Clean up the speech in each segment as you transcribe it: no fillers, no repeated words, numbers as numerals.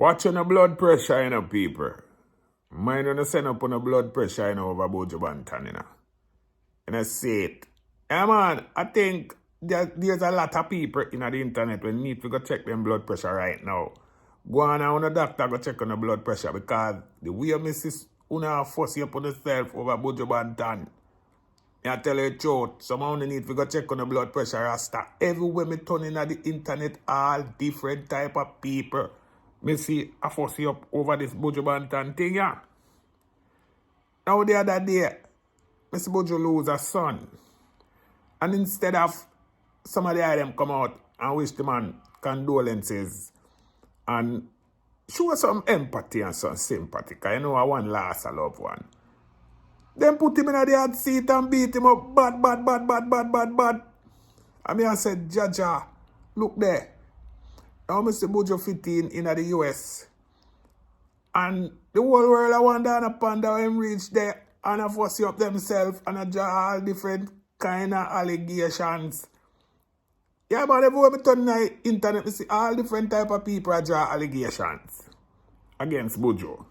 Watching the blood pressure, people. Mind when you send up on the blood pressure, over buju banton, And I say it. Yeah, man, I think there's a lot of people in the internet who need to go check them blood pressure right now. Go on and the doctor go check on the blood pressure because the way Mrs. Una force you upon yourself over buju banton. I tell you the truth, someone need to go check on the blood pressure rasta. Everywhere me turn in the internet, all different type of people. Me see I force you up over this buju banton thing, yeah. Now the other day, Mr. Buju lose a son. And instead of some of the items come out and wish the man condolences and show some empathy and some sympathy, because you know I want lost a loved one. Then put him in the hot seat and beat him up bad. I mean I said, Jaja, look there. Now Mr. Buju fit in the US. And the whole world I want down upon that him reach there and I force you up themselves and I draw all different kind of allegations. Yeah, but everywhere I turn on the internet, I see all different type of people draw allegations against Buju.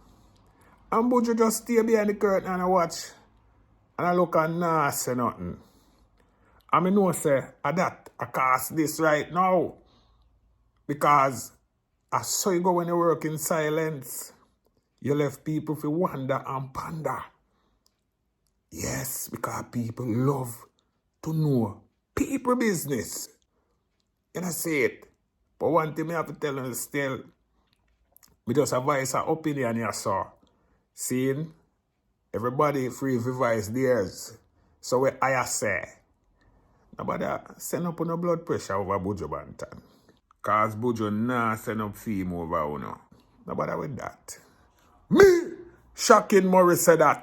And Buju just stay behind the curtain and I watch and I look and nah say nothing. And I know say that I cast this right now. Because I saw you go when you work in silence. You left people to wonder and ponder. Yes, because people love to know people business. And I say it. But one thing I have to tell you still, me just a voice of opinion you saw. Seeing everybody free to voice theirs. So what I say, nobody send up on the blood pressure over buju banton. Cause Buju nah send up fame over uno. Nobody with that. Me, Shocking Morris said that.